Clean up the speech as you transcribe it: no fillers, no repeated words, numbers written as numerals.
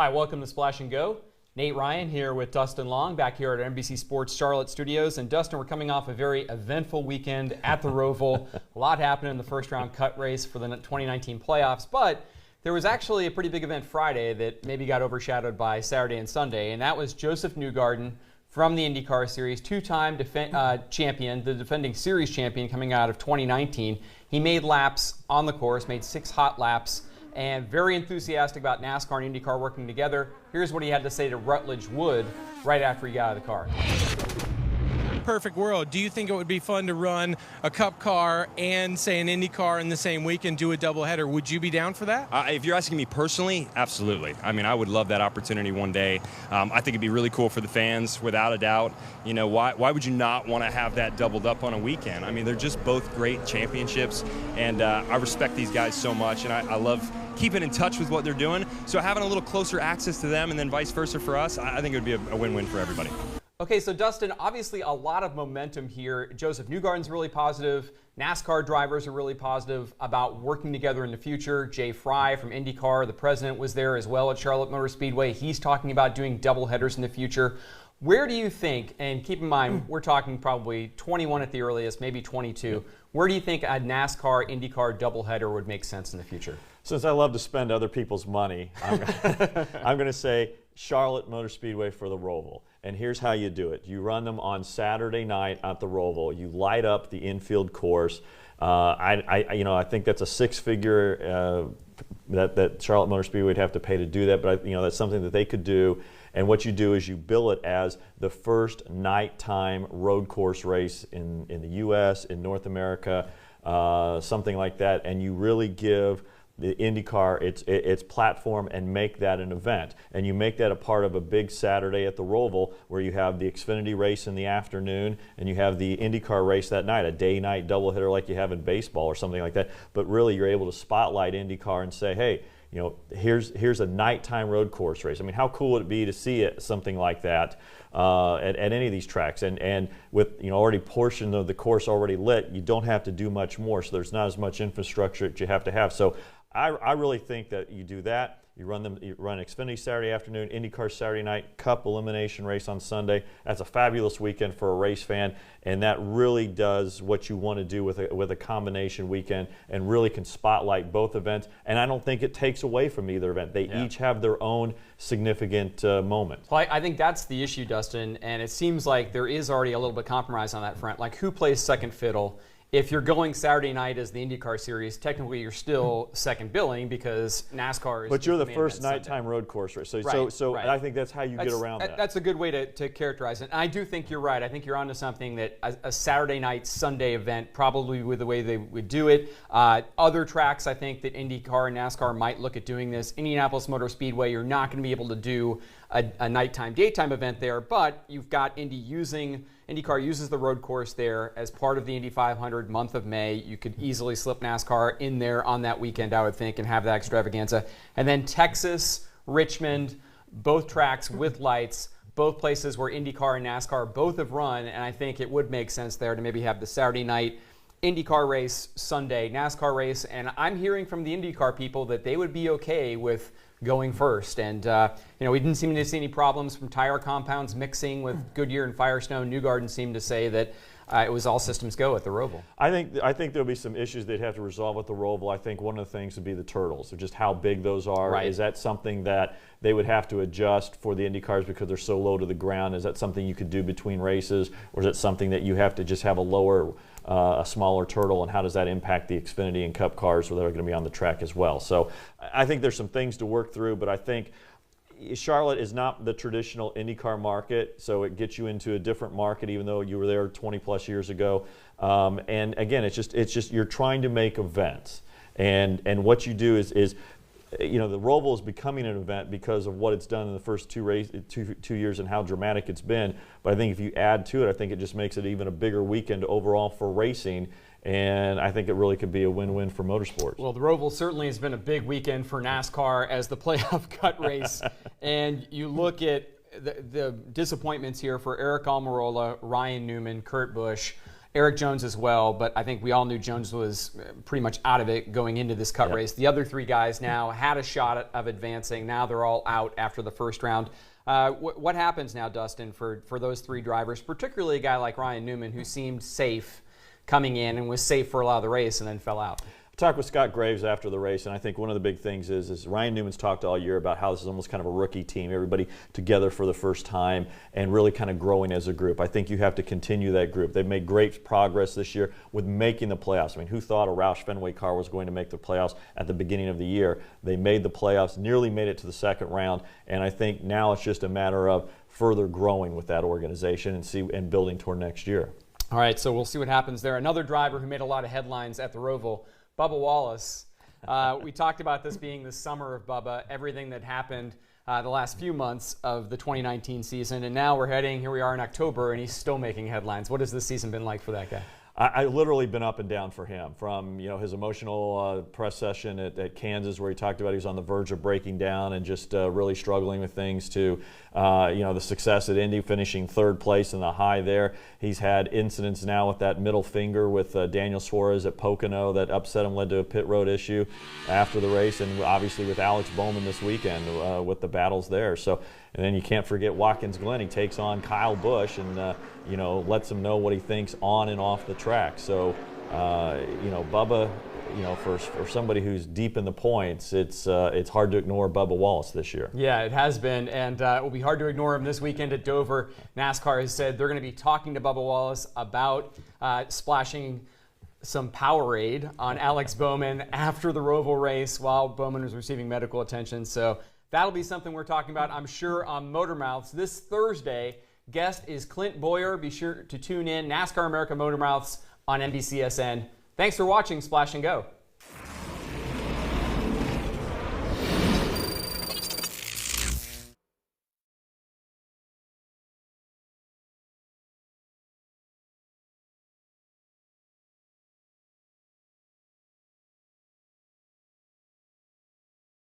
Hi, welcome to Splash and Go. Nate Ryan here with Dustin Long back here at NBC Sports Charlotte studios. And Dustin, we're coming off a very eventful weekend at the Roval. A lot happened in the first round cut race for the 2019 playoffs, but there was actually a pretty big event Friday that maybe got overshadowed by Saturday and Sunday, and that was Josef Newgarden from the IndyCar Series, two-time champion, the defending series champion coming out of 2019. He made laps on the course, made 6 hot laps, and very enthusiastic about NASCAR and IndyCar working together. Here's what he had to say to Rutledge Wood right after he got out of the car. Perfect world, do you think it would be fun to run a Cup car and, say, an Indy car in the same week and do a doubleheader? Would you be down for that? If you're asking me personally, absolutely. I mean, I would love that opportunity one day. I think it'd be really cool for the fans, without a doubt. You know, why would you not want to have that doubled up on a weekend? I mean, they're just both great championships, and I respect these guys so much, and I love keeping in touch with what they're doing. So having a little closer access to them and then vice versa for us, I think it would be a win-win for everybody. Okay, so Dustin, obviously a lot of momentum here. Josef Newgarden's really positive. NASCAR drivers are really positive about working together in the future. Jay Fry from IndyCar, the president, was there as well at Charlotte Motor Speedway. He's talking about doing doubleheaders in the future. Where do you think, and keep in mind, we're talking probably 21 at the earliest, maybe 22. Where do you think a NASCAR, IndyCar doubleheader would make sense in the future? Since I love to spend other people's money, I'm going to say Charlotte Motor Speedway for the Roval. And here's how you do it. You run them on Saturday night at the Roval. You light up the infield course. I think that's a 6-figure that Charlotte Motor Speedway would have to pay to do that, but that's something that they could do. And what you do is you bill it as the first nighttime road course race in the U.S., in North America, something like that, and you really give the IndyCar its platform and make that an event. And you make that a part of a big Saturday at the Roval where you have the XFINITY race in the afternoon and you have the IndyCar race that night, a day-night doubleheader like you have in baseball or something like that. But really you're able to spotlight IndyCar and say, hey, here's a nighttime road course race. I mean, how cool would it be to see something like that at any of these tracks? And with already portion of the course already lit, you don't have to do much more. So there's not as much infrastructure that you have to have. So I really think that you do that. You run XFINITY Saturday afternoon, IndyCar Saturday night, Cup elimination race on Sunday. That's a fabulous weekend for a race fan, and that really does what you want to do with a combination weekend, and really can spotlight both events. And I don't think it takes away from either event. They each have their own significant moment. Well, I think that's the issue, Dustin, and it seems like there is already a little bit of compromise on that front. Like, who plays second fiddle? If you're going Saturday night as the IndyCar Series, technically you're still second billing because NASCAR is. But you're the first nighttime road course race, so right. I think that's how you get around that. That's a good way to characterize it. And I do think you're right. I think you're onto something, that a Saturday night, Sunday event probably with the way they would do it. Other tracks, I think that IndyCar and NASCAR might look at doing this. Indianapolis Motor Speedway, you're not going to be able to do a nighttime, daytime event there, but you've got IndyCar uses the road course there as part of the Indy 500 month of May. You could easily slip NASCAR in there on that weekend, I would think, and have that extravaganza. And then Texas, Richmond, both tracks with lights, both places where IndyCar and NASCAR both have run, and I think it would make sense there to maybe have the Saturday night IndyCar race, Sunday NASCAR race. And I'm hearing from the IndyCar people that they would be okay with going first. And, we didn't seem to see any problems from tire compounds mixing with Goodyear and Firestone. Newgarden seemed to say that it was all systems go at the Roval. I think there'll be some issues they'd have to resolve at the Roval. I think one of the things would be the turtles, of just how big those are. Right. Is that something that they would have to adjust for the Indy cars because they're so low to the ground? Is that something you could do between races, or is it something that you have to just have a smaller turtle, and how does that impact the XFINITY and Cup cars that are going to be on the track as well? So I think there's some things to work through, but I think Charlotte is not the traditional IndyCar market, so it gets you into a different market, even though you were there 20 plus years ago. And again, it's just you're trying to make events, and what you do is the Roval is becoming an event because of what it's done in the first two years and how dramatic it's been. But I think if you add to it, I think it just makes it even a bigger weekend overall for racing. And I think it really could be a win-win for motorsports. Well, the Roval certainly has been a big weekend for NASCAR as the playoff cut race. And you look at the disappointments here for Eric Almirola, Ryan Newman, Kurt Busch. Eric Jones as well, but I think we all knew Jones was pretty much out of it going into this cut race. The other 3 guys now had a shot of advancing. Now they're all out after the first round. What happens now, Dustin, for those 3 drivers, particularly a guy like Ryan Newman, who seemed safe coming in and was safe for a lot of the race and then fell out? I talked with Scott Graves after the race, and I think one of the big things is Ryan Newman's talked all year about how this is almost kind of a rookie team, everybody together for the first time and really kind of growing as a group. I think you have to continue that group. They've made great progress this year with making the playoffs. I mean, who thought a Roush Fenway car was going to make the playoffs at the beginning of the year? They made the playoffs, nearly made it to the second round, and I think now it's just a matter of further growing with that organization and building toward next year. All right, so we'll see what happens there. Another driver who made a lot of headlines at the Roval, Bubba Wallace. We talked about this being the summer of Bubba, everything that happened the last few months of the 2019 season, and now here we are in October, and he's still making headlines. What has this season been like for that guy? I literally been up and down for him, from his emotional press session at Kansas, where he talked about he was on the verge of breaking down and just really struggling with things, to the success at Indy, finishing 3rd place in the high there. He's had incidents now with that middle finger with Daniel Suarez at Pocono that upset him, led to a pit road issue after the race, and obviously with Alex Bowman this weekend with the battles there. So, and then you can't forget Watkins Glen. He takes on Kyle Busch and lets him know what he thinks on and off the track. So Bubba, for somebody who's deep in the points, it's hard to ignore Bubba Wallace this year. Yeah, it has been, and it will be hard to ignore him this weekend at Dover. NASCAR has said they're going to be talking to Bubba Wallace about splashing some Powerade on Alex Bowman after the Roval race while Bowman was receiving medical attention. So that'll be something we're talking about, I'm sure, on Motor Mouths this Thursday. Guest is Clint Boyer. Be sure to tune in. NASCAR America Motor Mouths on NBCSN. Thanks for watching Splash and Go.